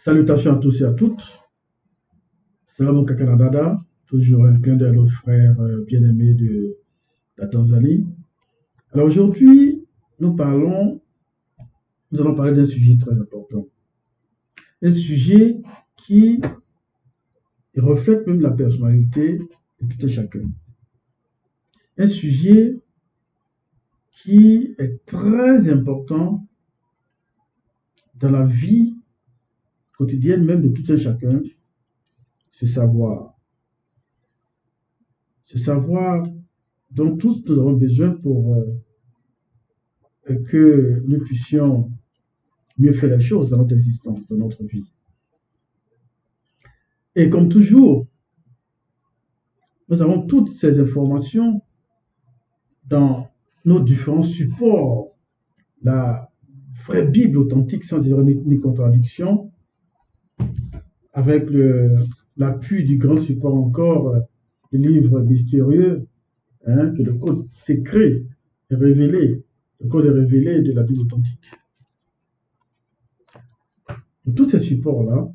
Salutations à tous et à toutes. Salam Kakanadada, toujours un clin d'œil à nos frères bien-aimés de la Tanzanie. Alors aujourd'hui, nous allons parler d'un sujet très important. Un sujet qui reflète même la personnalité de tout un chacun. Un sujet qui est très important dans la vie quotidienne même de tout un chacun, ce savoir. Ce savoir dont tous nous avons besoin pour que nous puissions mieux faire les choses dans notre existence, dans notre vie. Et comme toujours, nous avons toutes ces informations dans nos différents supports. La vraie Bible authentique sans ironie ni contradiction, avec l'appui du grand support encore, le livre mystérieux, que le code secret est révélé, le code est révélé de la Bible authentique. Donc, tous ces supports-là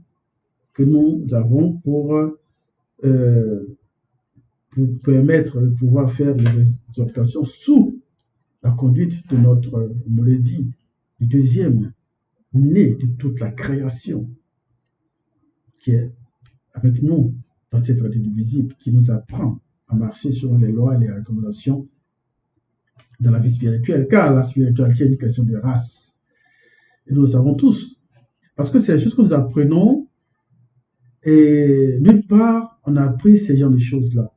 que nous avons pour permettre de pouvoir faire les exhortations sous la conduite de notre Moledi, du deuxième né de toute la création, qui est avec nous dans cette réalité visible, qui nous apprend à marcher selon les lois et les recommandations dans la vie spirituelle, car la spiritualité est une question de race. Et nous le savons tous, parce que c'est des choses que nous apprenons, et nulle part on a appris ces genres de choses-là.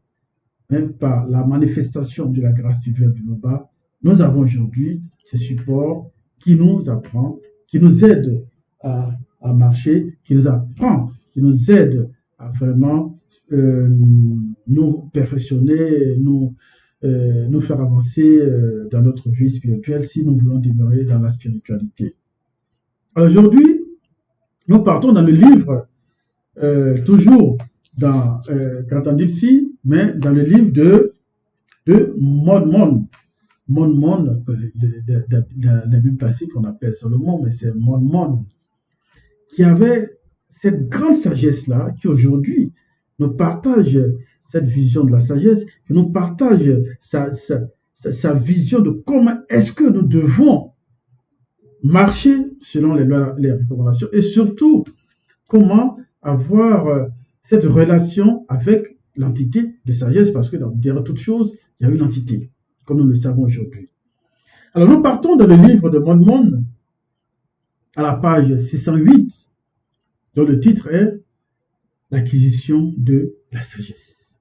Même par la manifestation de la grâce du Verbe du Loba, nous avons aujourd'hui ces supports qui nous apprend, qui nous aident à marcher, qui nous apprend, qui nous aident à vraiment nous perfectionner, nous faire avancer dans notre vie spirituelle si nous voulons demeurer dans la spiritualité. Alors aujourd'hui, nous partons dans le livre, toujours dans Katandipsi, mais dans le livre de Mon. Mon, la Bible classique qu'on appelle Salomon, mais c'est Mon, qui avait cette grande sagesse-là, qui aujourd'hui nous partage cette vision de la sagesse, qui nous partage sa vision de comment est-ce que nous devons marcher selon les lois, les recommandations, et surtout comment avoir cette relation avec l'entité de sagesse, parce que derrière toute chose, il y a une entité, comme nous le savons aujourd'hui. Alors nous partons dans le livre de Mon, à la page 608, dont le titre est l'acquisition de la sagesse.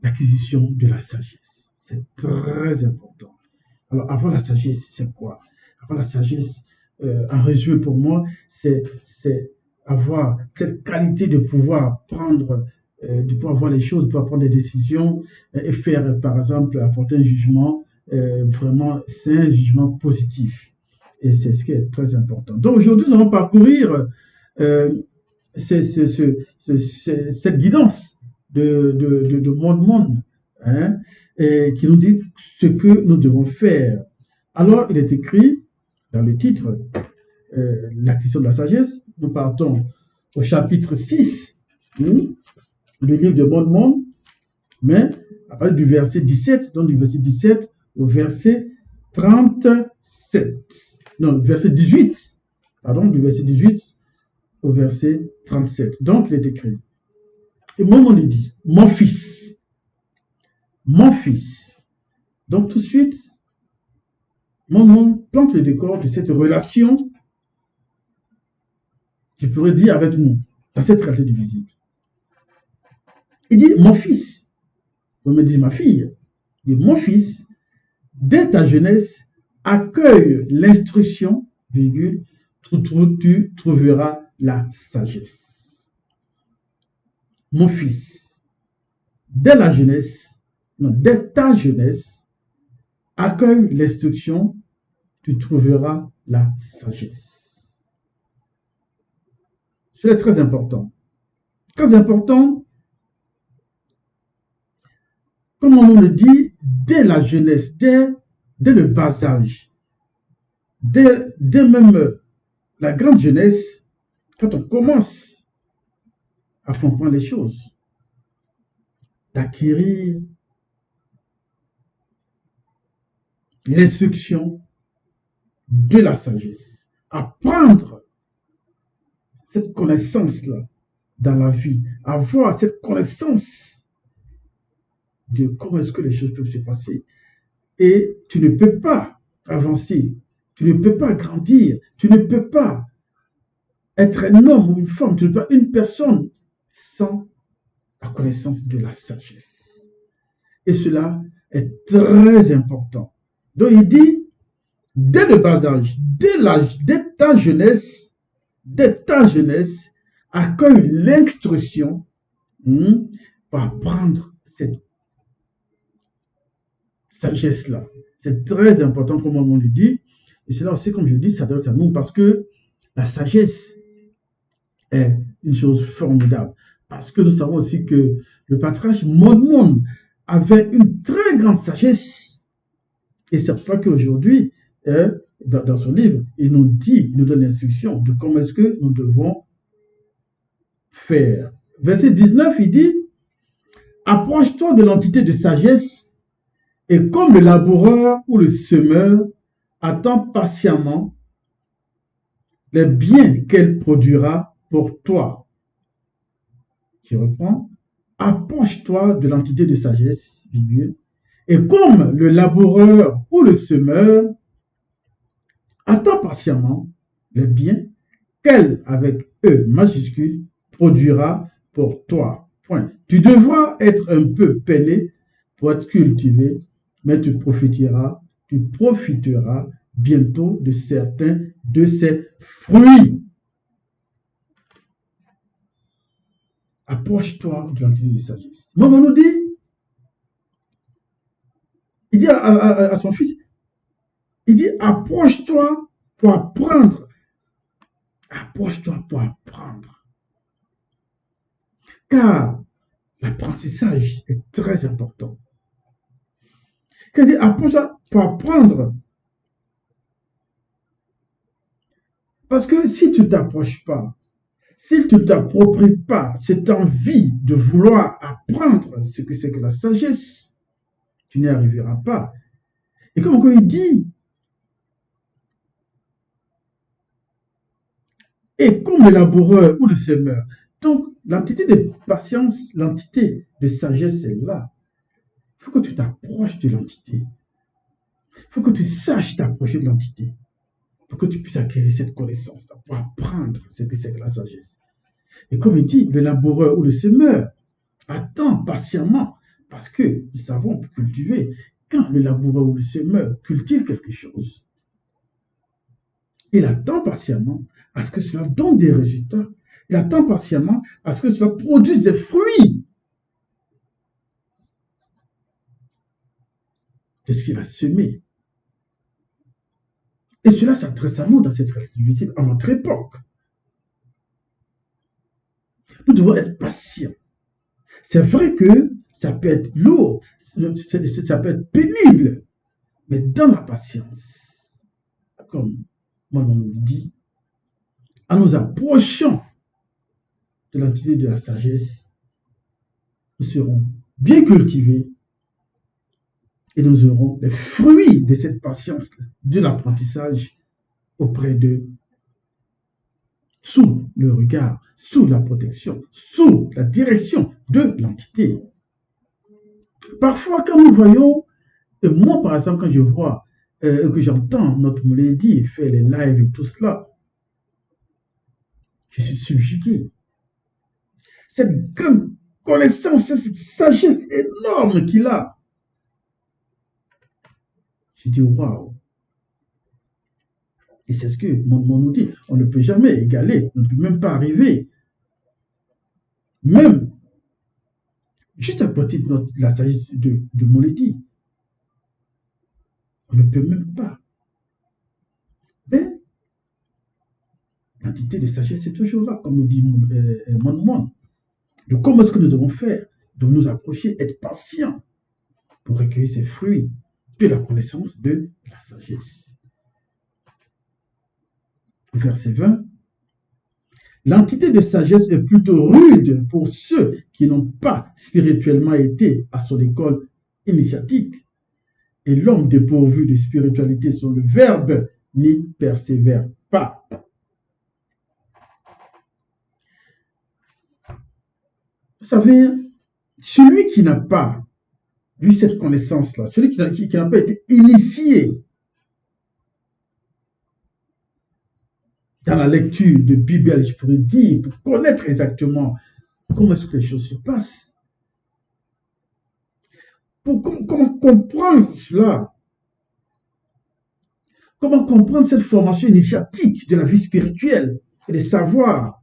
L'acquisition de la sagesse. C'est très important. Alors, avoir la sagesse, c'est quoi? Avoir la sagesse, en résumé pour moi, c'est avoir cette qualité de pouvoir prendre, de pouvoir voir les choses, de pouvoir prendre des décisions et faire, par exemple, apporter un jugement vraiment sain, un jugement positif. Et c'est ce qui est très important. Donc aujourd'hui, nous allons parcourir cette guidance de Mon, et qui nous dit ce que nous devons faire. Alors, il est écrit dans le titre, l'acquisition de la sagesse. Nous partons au chapitre 6, le livre de Mon, mais à partir du verset 17, donc du verset 17 au verset 37. Non, verset 18, pardon, du verset 18 au verset 37. Donc, il est écrit. Et Mon lui dit, mon fils. Donc, tout de suite, Mon plante le décor de cette relation, je pourrais dire avec nous, dans cette réalité du visible. Il dit, mon fils. On me dit, ma fille. Il dit, mon fils, dès ta jeunesse, accueille l'instruction, virgule, tu trouveras la sagesse. Mon fils, dès ta jeunesse, accueille l'instruction, tu trouveras la sagesse. C'est très important. Très important, comme on le dit, dès la jeunesse, dès le bas âge, dès même la grande jeunesse, quand on commence à comprendre les choses, d'acquérir l'instruction de la sagesse, apprendre cette connaissance-là dans la vie, avoir cette connaissance de comment est-ce que les choses peuvent se passer. Et tu ne peux pas avancer, tu ne peux pas grandir, tu ne peux pas être un homme ou une femme, tu ne peux pas une personne sans la connaissance de la sagesse. Et cela est très important. Donc il dit, dès le bas âge, dès ta jeunesse, accueille l'instruction pour apprendre cette sagesse-là. C'est très important, comme on le dit. Et cela aussi, comme je dis, ça s'adresse à nous parce que la sagesse est une chose formidable. Parce que nous savons aussi que le patriarche Maud avait une très grande sagesse. Et c'est pour ça qu'aujourd'hui, dans son livre, il nous donne l'instruction de comment est-ce que nous devons faire. Verset 19, il dit, approche-toi de l'entité de sagesse et comme le laboureur ou le semeur attend patiemment les biens qu'elle produira pour toi. Je reprends. Approche-toi de l'entité de sagesse, et comme le laboureur ou le semeur attend patiemment les biens qu'elle, avec E majuscule, produira pour toi. Point. Tu devras être un peu peiné pour être cultivé, mais tu profiteras bientôt de certains de ses fruits. Approche-toi de l'entité de sagesse. Maman nous dit, il dit à son fils, il dit, approche-toi pour apprendre. Approche-toi pour apprendre. Car l'apprentissage est très important. Quand il dit, approche-toi pour apprendre. Parce que si tu ne t'approches pas, si tu ne t'appropries pas cette envie de vouloir apprendre ce que c'est que la sagesse, tu n'y arriveras pas. Et comme encore il dit, et comme le laboureur ou le semeur. Donc, l'entité de patience, l'entité de sagesse est là. Il faut que tu t'approches de l'entité. Il faut que tu saches t'approcher de l'entité. Pour que tu puisses acquérir cette connaissance, pour apprendre ce que c'est que la sagesse. Et comme il dit, le laboureur ou le semeur attend patiemment, parce que nous savons pour cultiver, quand le laboureur ou le semeur cultive quelque chose, il attend patiemment à ce que cela donne des résultats. Il attend patiemment à ce que cela produise des fruits de ce qu'il a semé. Et cela s'adresse à nous dans cette réalité visible, à notre époque. Nous devons être patients. C'est vrai que ça peut être lourd, ça peut être pénible, mais dans la patience, comme moi on nous dit, en nous approchant de l'entité de la sagesse, nous serons bien cultivés et nous aurons les fruits de cette patience, de l'apprentissage auprès d'eux, sous le regard, sous la protection, sous la direction de l'entité. Parfois, quand nous voyons, et moi par exemple, quand je vois, que j'entends notre Mouledi faire les lives et tout cela, je suis subjugué. Cette grande connaissance, cette sagesse énorme qu'il a. Je dis waouh. Et c'est ce que mon nous dit. On ne peut jamais égaler, on ne peut même pas arriver. Même juste à côté de la sagesse de Mouledi. On ne peut même pas. Mais l'entité de sagesse est toujours là, comme nous dit Mon. Donc comment est-ce que nous devons faire? De nous approcher, être patients pour recueillir ces fruits de la connaissance de la sagesse. Verset 20. L'entité de sagesse est plutôt rude pour ceux qui n'ont pas spirituellement été à son école initiatique. Et l'homme dépourvu de spiritualité sur le verbe n'y persévère pas. Vous savez, celui qui n'a pas eu cette connaissance-là, celui qui n'a pas été initié dans la lecture de Bible, je pourrais dire, pour connaître exactement comment est-ce que les choses se passent, pour comment comprendre cela, comment comprendre cette formation initiatique de la vie spirituelle et de savoir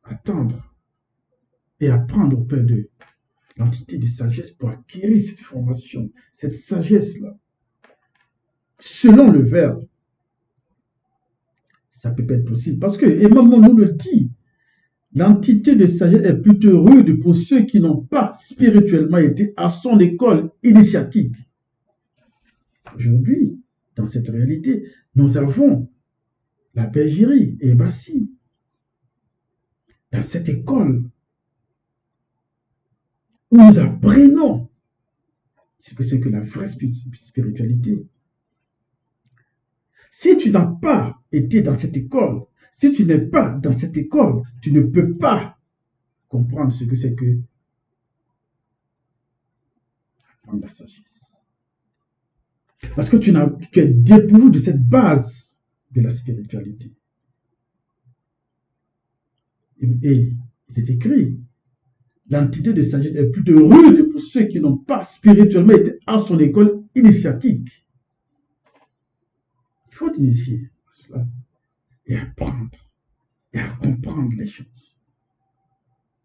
attendre et apprendre auprès de l'entité de sagesse pour acquérir cette formation, cette sagesse-là. Selon le verbe, ça peut pas être possible. Parce que Emmanuel nous le dit, l'entité de sagesse est plutôt rude pour ceux qui n'ont pas spirituellement été à son école initiatique. Aujourd'hui, dans cette réalité, nous avons la bergerie et Bassi. Dans cette école, où nous apprenons ce que c'est que la vraie spiritualité. Si tu n'as pas été dans cette école, si tu n'es pas dans cette école, tu ne peux pas comprendre ce que c'est que apprendre la sagesse. Parce que tu es dépourvu de cette base de la spiritualité. Et il est écrit, l'entité de sagesse est plutôt rude pour ceux qui n'ont pas spirituellement été à son école initiatique. Il faut initier à cela et apprendre et à comprendre les choses.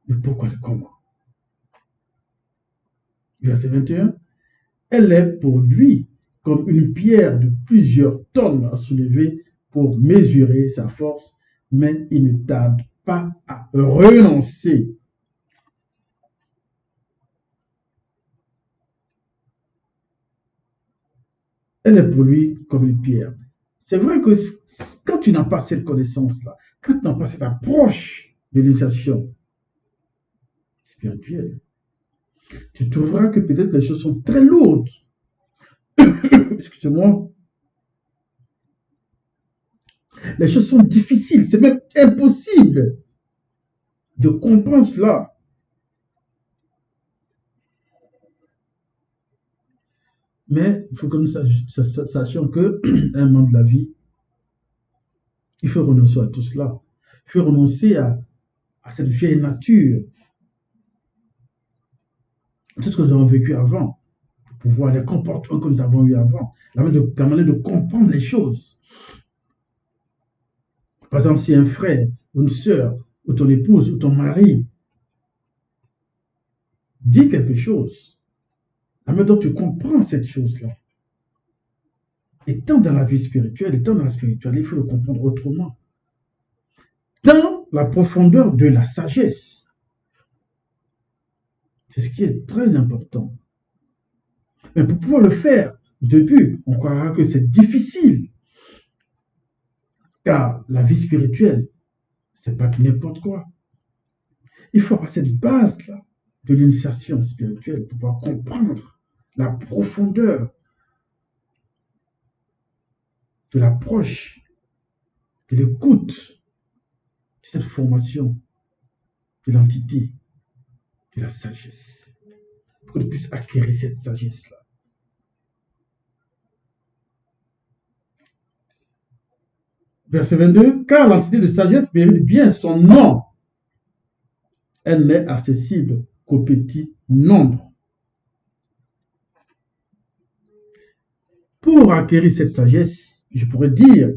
Le pourquoi et le comment. Verset 21. Elle est pour lui comme une pierre de plusieurs tonnes à soulever pour mesurer sa force, mais il ne tarde pas à renoncer. Elle est pour lui comme une pierre. C'est vrai que quand tu n'as pas cette connaissance-là, quand tu n'as pas cette approche de l'initiation spirituelle, tu trouveras que peut-être les choses sont très lourdes. Excusez-moi. Les choses sont difficiles, c'est même impossible de comprendre cela. Mais il faut que nous sachions qu'à un moment de la vie, il faut renoncer à tout cela. Il faut renoncer à cette vieille nature. Tout ce que nous avons vécu avant, pour pouvoir les comportements que nous avons eu avant, la manière de comprendre les choses. Par exemple, si un frère, ou une sœur, ou ton épouse, ou ton mari dit quelque chose, la manière dont tu comprends cette chose-là, étant dans la vie spirituelle, étant dans la spiritualité, il faut le comprendre autrement. Dans la profondeur de la sagesse. C'est ce qui est très important. Mais pour pouvoir le faire, au début, on croira que c'est difficile. Car la vie spirituelle, c'est pas n'importe quoi. Il faut avoir cette base-là de l'initiation spirituelle pour pouvoir comprendre la profondeur de l'approche, de l'écoute de cette formation de l'entité de la sagesse. Pour que tu puisses acquérir cette sagesse-là. Verset 22, car l'entité de sagesse mérite bien son nom. Elle n'est accessible qu'au petit nombre. Pour acquérir cette sagesse, je pourrais dire,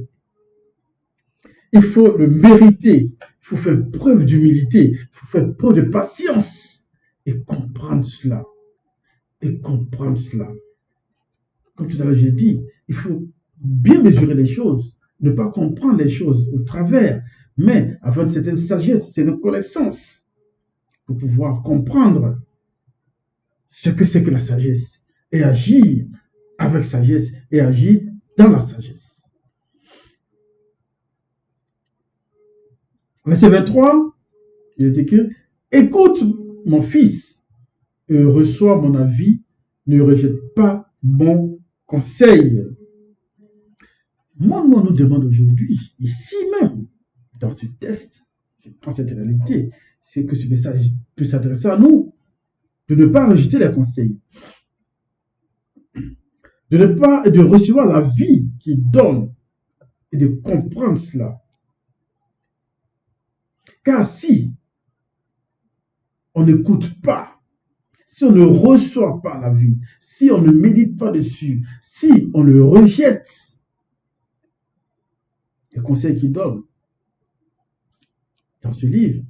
il faut le mériter, il faut faire preuve d'humilité, il faut faire preuve de patience et comprendre cela. Et comprendre cela. Comme tout à l'heure j'ai dit, il faut bien mesurer les choses, ne pas comprendre les choses au travers, mais avoir une certaine sagesse, c'est une connaissance pour pouvoir comprendre ce que c'est que la sagesse et agir avec sagesse et agir dans la sagesse. Verset 23, il est écrit, écoute mon fils et reçois mon avis, ne rejette pas mon conseil. Moi, on nous demande aujourd'hui, ici même, dans ce texte, je prends cette réalité, c'est que ce message peut s'adresser à nous, de ne pas rejeter les conseils, de recevoir la vie qu'il donne et de comprendre cela. Car si on n'écoute pas, si on ne reçoit pas la vie, si on ne médite pas dessus, si on le rejette, les conseils qu'il donne dans ce livre,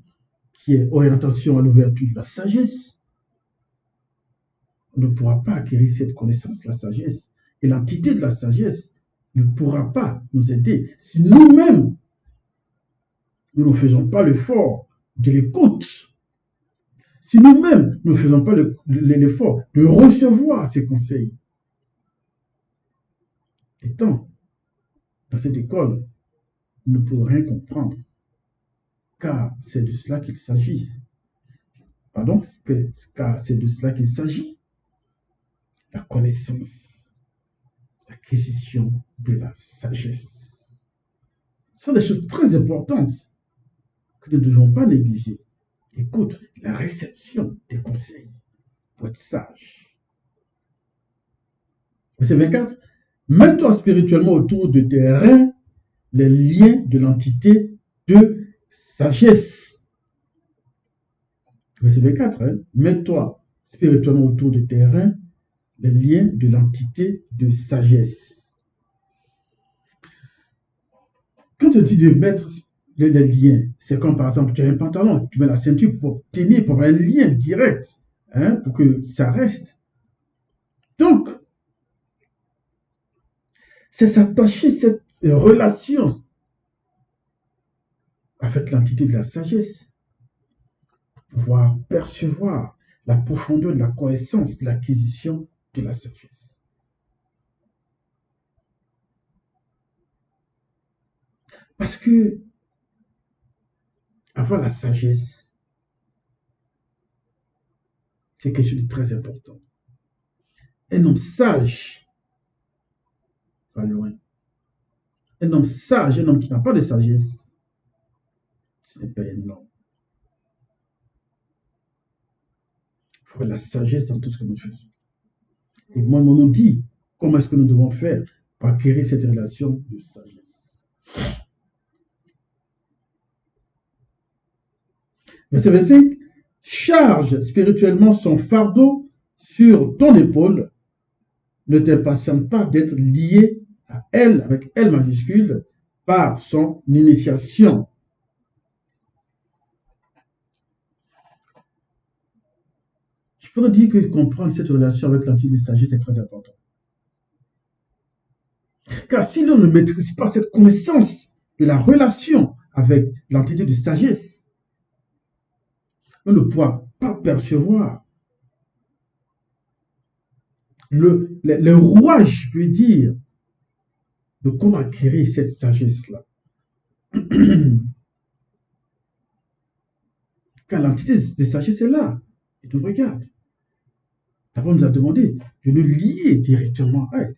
qui est orientation à l'ouverture de la sagesse, on ne pourra pas acquérir cette connaissance de la sagesse. Et l'entité de la sagesse ne pourra pas nous aider si nous-mêmes, nous ne faisons pas l'effort de l'écoute. Si nous-mêmes, nous ne faisons pas l'effort de recevoir ces conseils. Étant dans cette école, nous ne pourrons rien comprendre, car c'est de cela qu'il s'agit. Pardon, car c'est de cela qu'il s'agit. La connaissance, l'acquisition de la sagesse. Ce sont des choses très importantes que nous ne devons pas négliger. Écoute, la réception des conseils pour être sage. Verset 24. Mets-toi spirituellement autour de tes reins les liens de l'entité de sagesse. Verset 24. Mets-toi spirituellement autour de tes reins les liens de l'entité de sagesse. Quand on dit de mettre les liens, c'est comme par exemple, tu as un pantalon, tu mets la ceinture pour tenir, pour avoir un lien direct, pour que ça reste. Donc, c'est s'attacher cette relation avec l'entité de la sagesse, pour pouvoir percevoir la profondeur de la connaissance, de l'acquisition de la sagesse. Parce que avoir la sagesse, c'est quelque chose de très important. Un homme sage va loin. Un homme sage, un homme qui n'a pas de sagesse, ce n'est pas un homme. Il faut la sagesse dans tout ce que nous faisons. Et moi, on nous dit comment est-ce que nous devons faire pour acquérir cette relation de sagesse. Verset 25, charge spirituellement son fardeau sur ton épaule, ne t'impatiente pas d'être lié à elle, avec L majuscule, par son initiation. Je pourrais dire que comprendre cette relation avec l'entité de sagesse est très important. Car si l'on ne maîtrise pas cette connaissance de la relation avec l'entité de sagesse, on ne pourra pas percevoir le rouage, je peux dire, de comment acquérir cette sagesse-là. Car l'entité de sagesse est là. Et nous regarde. D'abord, on nous a demandé de nous lier directement à elle.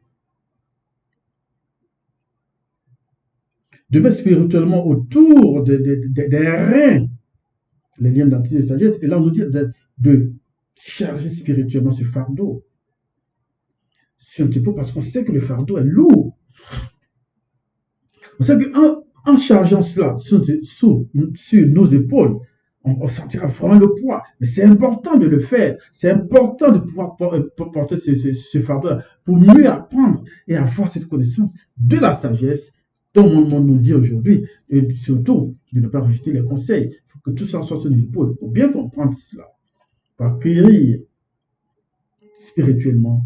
De mettre spirituellement autour des reins les liens d'entité de sagesse. Et là, on nous dit de charger spirituellement ce fardeau. C'est un petit peu parce qu'on sait que le fardeau est lourd. On sait qu'en chargeant cela sur nos épaules, on sentira vraiment le poids. Mais c'est important de le faire. C'est important de pouvoir porter ce fardeau pour mieux apprendre et avoir cette connaissance de la sagesse dont mon monde nous dit aujourd'hui. Et surtout, de ne pas rejeter les conseils. Il faut que tout ça soit sur nos épaules pour bien comprendre cela. Pour acquérir spirituellement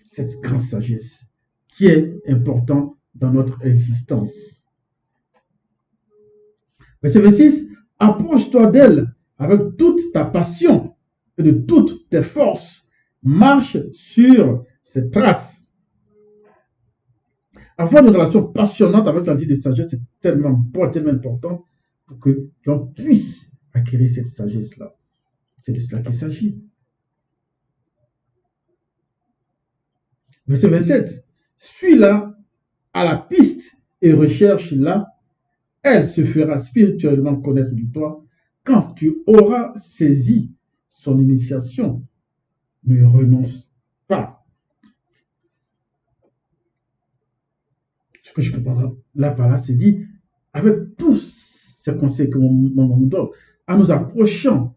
cette grande sagesse qui est importante dans notre existence. Verset 26, approche-toi d'elle avec toute ta passion et de toutes tes forces. Marche sur ses traces. Avoir une relation passionnante avec l'entité de sagesse, c'est tellement bon, tellement important, pour que l'on puisse acquérir cette sagesse-là. C'est de cela qu'il s'agit. Verset 27. Suis-la à la piste et recherche-la. Elle se fera spirituellement connaître de toi quand tu auras saisi son initiation. Ne renonce pas. Ce que je comprends là par là, c'est dit, avec tous ces conseils que l'on nous donne, en nous approchant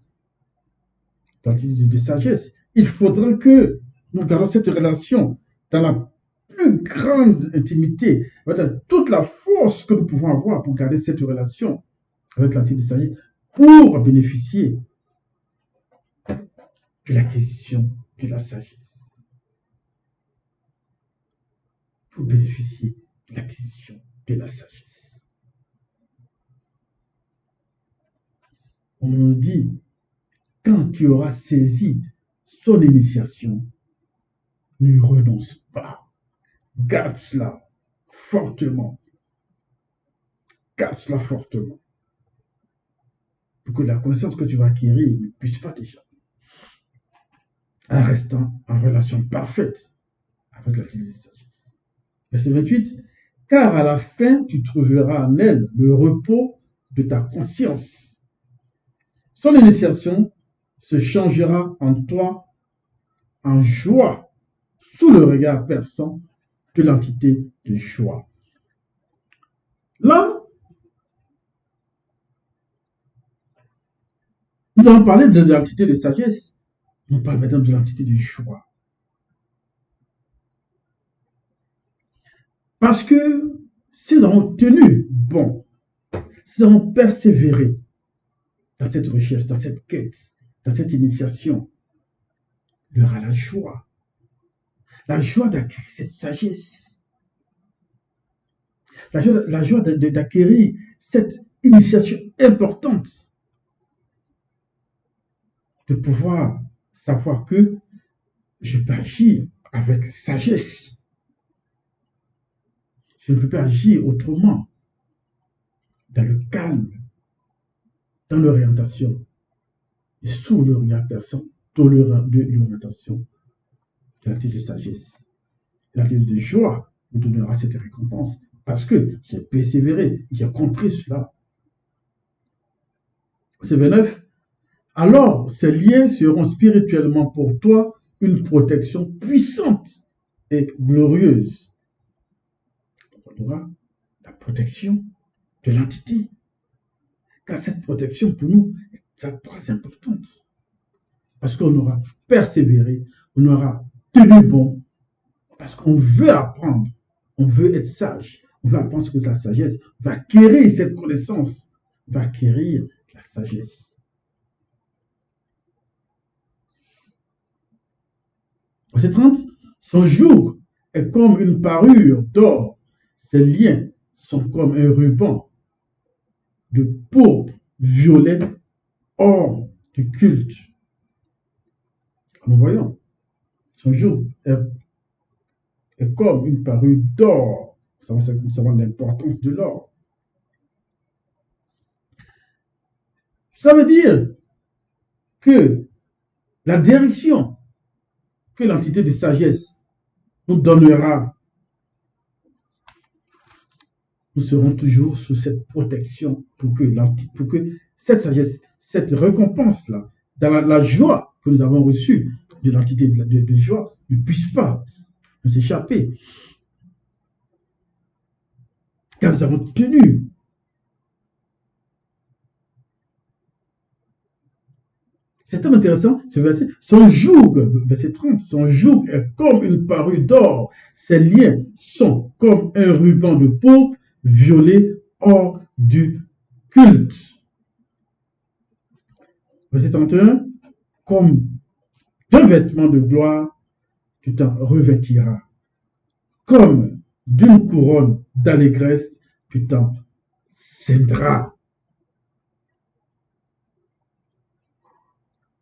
de sagesse, il faudra que nous gardons cette relation dans la plus grande intimité, avec toute la force que nous pouvons avoir pour garder cette relation avec l'entité de sagesse, pour bénéficier de l'acquisition de la sagesse. Pour bénéficier de l'acquisition de la sagesse. On nous dit, quand tu auras saisi son initiation, ne renonce pas. Garde cela fortement. Garde cela fortement. Pour que la connaissance que tu vas acquérir ne puisse pas t'échapper. En restant en relation parfaite avec la sagesse. Verset 28. Car à la fin, tu trouveras en elle le repos de ta conscience. Son initiation se changera en toi en joie sous le regard perçant de l'entité de joie. Là, nous avons parlé de l'entité de sagesse. On parle maintenant de l'entité de joie. Parce que si nous avons tenu bon, si nous avons persévéré dans cette recherche, dans cette quête, dans cette initiation, il y aura la joie. La joie d'acquérir cette sagesse. La joie d'acquérir cette initiation importante. De pouvoir savoir que je peux agir avec sagesse. Je ne peux pas agir autrement. Dans le calme, dans l'orientation, et sous le regard perçant de l'orientation de l'entité de sagesse. L'entité de joie nous donnera cette récompense parce que j'ai persévéré, j'ai compris cela. Verset 29. Alors, ces liens seront spirituellement pour toi une protection puissante et glorieuse. On aura la protection de l'entité. Car cette protection, pour nous, est très importante. Parce qu'on aura persévéré, on aura tenu bon, parce qu'on veut apprendre, on veut être sage, on veut apprendre ce que c'est la sagesse, on va acquérir cette connaissance, on va acquérir la sagesse. Verset 30, son joug est comme une parure d'or, ses liens sont comme un ruban de pourpre violet hors du culte. Nous voyons, son joug est comme une parure d'or. Nous savons l'importance de l'or. Ça veut dire que la direction que l'entité de sagesse nous donnera, nous serons toujours sous cette protection pour que cette sagesse, cette récompense-là, dans la joie que nous avons reçue de l'entité de joie, ne puisse pas nous échapper. Car nous avons tenu. C'est très intéressant ce verset. Son joug, verset 30, son joug est comme une parure d'or. Ses liens sont comme un ruban de pourpre violet hors du culte. Verset 31, comme d'un vêtement de gloire, tu t'en revêtiras. Comme d'une couronne d'allégresse, tu t'en ceindras.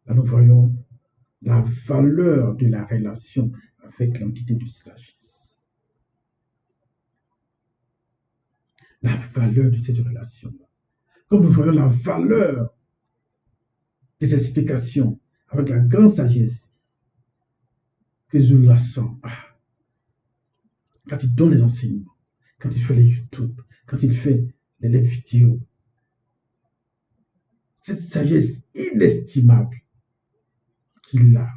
Là, nous voyons la valeur de la relation avec l'entité de sagesse. La valeur de cette relation. comme nous voyons la valeur des explications avec la grande sagesse que je la sens. Quand il donne les enseignements, quand il fait les YouTube, quand il fait les vidéos, cette sagesse inestimable qu'il a.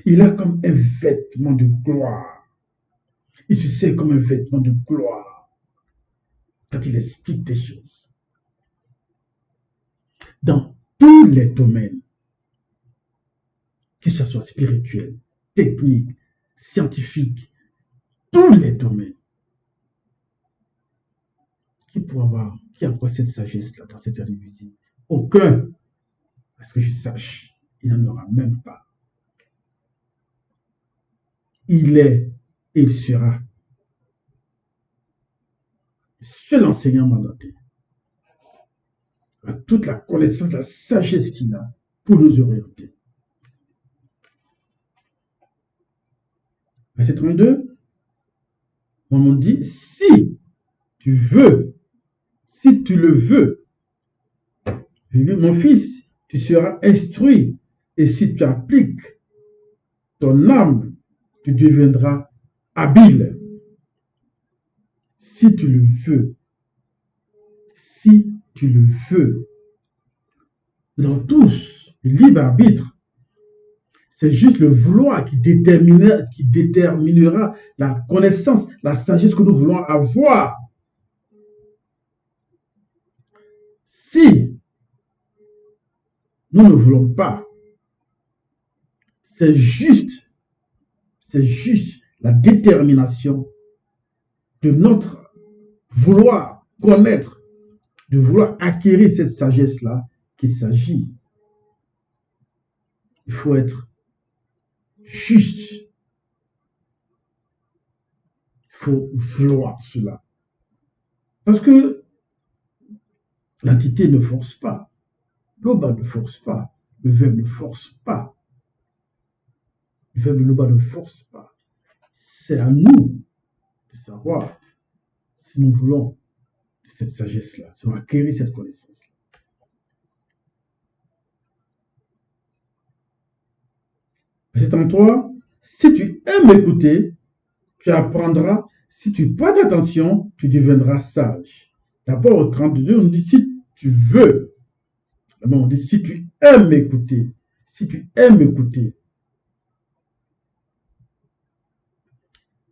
Il a comme un vêtement de gloire. Il se sert comme un vêtement de gloire quand il explique des choses. Dans tous les domaines, que ce soit spirituel, technique, scientifique, tous les domaines. Qui a encore cette sagesse-là dans cette individu? Aucun. Parce que je sache, il n'en aura même pas. Il est et il sera le seul enseignant mandaté à toute la connaissance, la sagesse qu'il a pour nous orienter. Verset 32, on dit, si tu veux, si tu le veux, mon fils, tu seras instruit, et si tu appliques ton âme, tu deviendras habile. Si tu le veux, si tu le veux. Nous avons tous le libre arbitre. C'est juste le vouloir qui déterminera la connaissance, la sagesse que nous voulons avoir. Si nous ne voulons pas, c'est juste la détermination de notre vouloir connaître, de vouloir acquérir cette sagesse-là qu'il s'agit. Il faut être juste. Il faut vouloir cela. Parce que l'entité ne force pas. L'Oba ne force pas. Le verbe ne force pas. Le verbe de l'Oba ne force pas. C'est à nous de savoir si nous voulons cette sagesse-là, si on acquérir cette connaissance-là. Verset 33, si tu aimes écouter, tu apprendras. Si tu prêtes attention, tu deviendras sage. D'abord, au 32, on dit si tu veux. D'abord, on dit si tu aimes écouter. Si tu aimes écouter.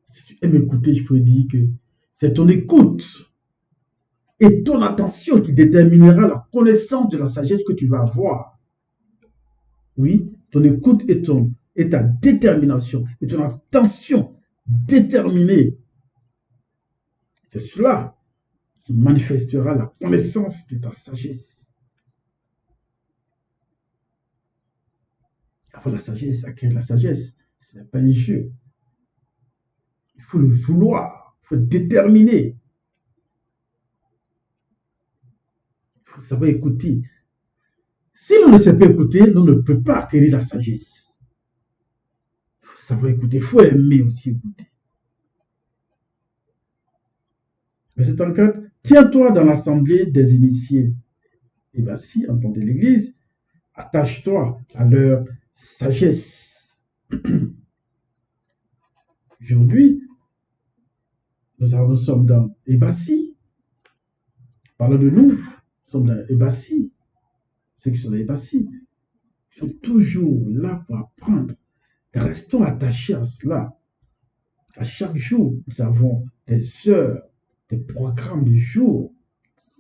Si tu aimes écouter, je pourrais dire que c'est ton écoute et ton attention qui déterminera la connaissance de la sagesse que tu vas avoir. Oui, ton écoute et ta détermination et ton attention déterminée. C'est cela qui manifestera la connaissance de ta sagesse. Avoir la sagesse, acquérir la sagesse, ce n'est pas un jeu. Il faut le vouloir, il faut déterminer. Il faut savoir écouter. Si on ne sait pas écouter, on ne peut pas acquérir la sagesse. Il faut savoir écouter, il faut aimer aussi écouter. Verset 34, tiens-toi dans l'assemblée des initiés. Et bien si, en tant que l'Église, attache-toi à leur sagesse. Aujourd'hui, nous sommes dans Ébassi. Parlons de nous, nous sommes dans Ébassi. Ceux qui sont dans Ébassi sont toujours là pour apprendre. Restons attachés à cela. À chaque jour, nous avons des heures, des programmes de jour,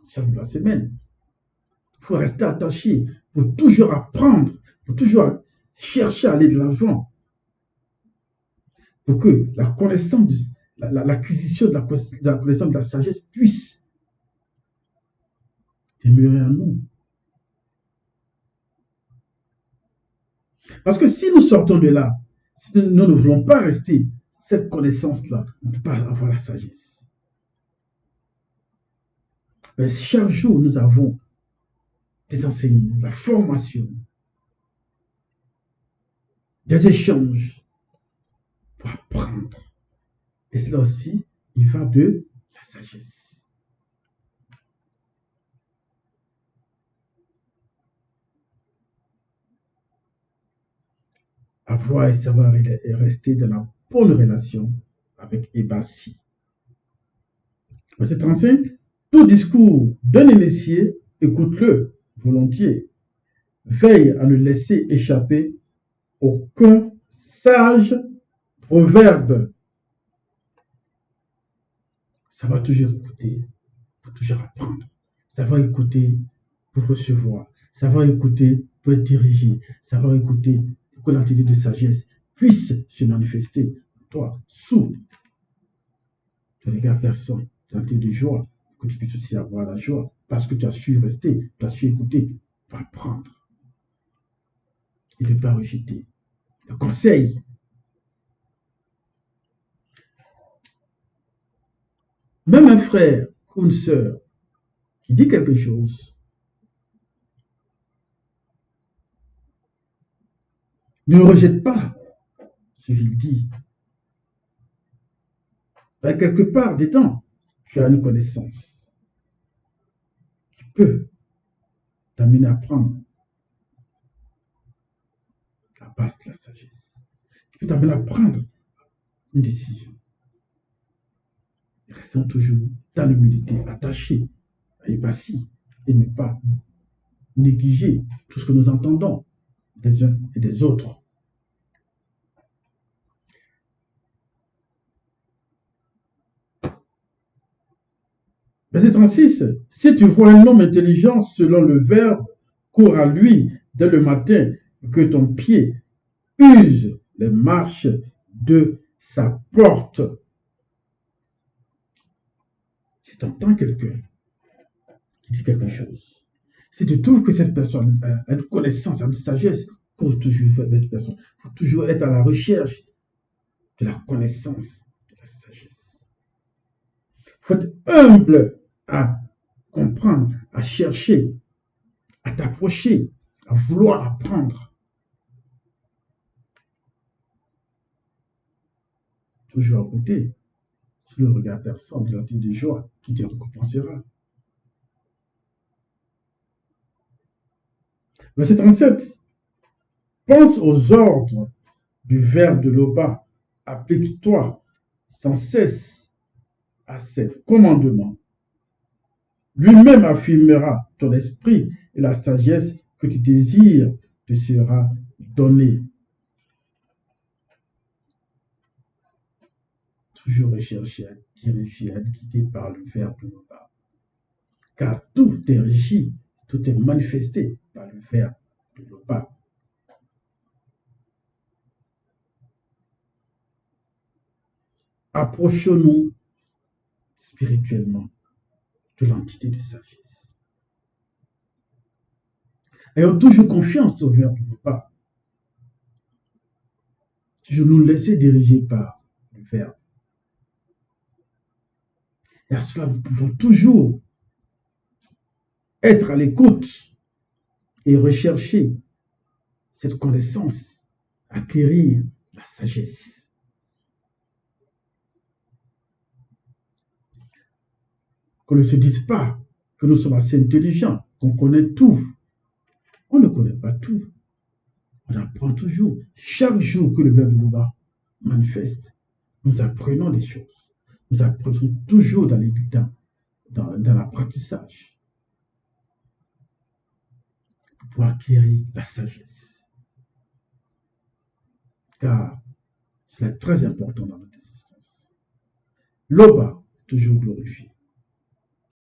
chaque la semaine. Il faut rester attaché pour toujours apprendre, pour toujours chercher à aller de l'avant. Pour que la connaissance, l'acquisition de la connaissance de la sagesse puisse demeurer en nous. Parce que si nous sortons de là, si nous ne voulons pas rester cette connaissance-là, on ne peut pas avoir la sagesse. Mais chaque jour, nous avons des enseignements, la formation, des échanges pour apprendre. Et cela aussi, il va de sagesse. Avoir et savoir et rester dans la bonne relation avec Ebassi. Verset 35. Tout discours d'un initié, écoute-le volontiers. Veille à ne laisser échapper aucun sage proverbe. Ça va toujours écouter, pour toujours apprendre. Ça va écouter pour recevoir. Ça va écouter pour être dirigé. Ça va écouter pour que l'entité de sagesse puisse se manifester en toi, sous le regard perçant, l'entité de joie, que tu puisses aussi avoir la joie, parce que tu as su rester, tu as su écouter, pour apprendre et ne pas rejeter. Le conseil. Même un frère ou une sœur qui dit quelque chose, ne rejette pas ce qu'il dit. Ben, quelque part dedans, tu as une connaissance qui peut t'amener à prendre la base de la sagesse, qui peut t'amener à prendre une décision. Restons toujours dans l'humilité, attachés à Ebassi et ne pas négliger tout ce que nous entendons des uns et des autres. Verset 36. Si tu vois un homme intelligent selon le verbe, cours à lui dès le matin, que ton pied use les marches de sa porte. Si tu entends quelqu'un qui dit quelque chose, si tu trouves que cette personne a une connaissance, a une sagesse, cours toujours vers cette personne. Il faut toujours être à la recherche de la connaissance, de la sagesse. Il faut être humble à comprendre, à chercher, à t'approcher, à vouloir apprendre. Toujours à côté, sous le regard perçant de l'entité de joie qui te récompensera. Verset 37. Pense aux ordres du verbe de l'Oba. Applique-toi sans cesse à ses commandements. Lui-même affirmera ton esprit et la sagesse que tu désires te sera donnée. Toujours rechercher à diriger, à guider par le verbe de l'Oba. Car tout est régi, tout est manifesté par le verbe de l'Oba. Approchons-nous spirituellement de l'entité de sagesse. Ayons toujours confiance au verbe de l'Oba. Toujours nous laisser diriger par le verbe. Et à cela, nous pouvons toujours être à l'écoute et rechercher cette connaissance, acquérir la sagesse. Qu'on ne se dise pas que nous sommes assez intelligents, qu'on connaît tout. On ne connaît pas tout. On apprend toujours. Chaque jour que le verbe de l'Oba manifeste, nous apprenons des choses. Nous apprenons toujours dans l'apprentissage pour acquérir la sagesse. Car c'est très important dans notre existence. L'Oba, toujours glorifié.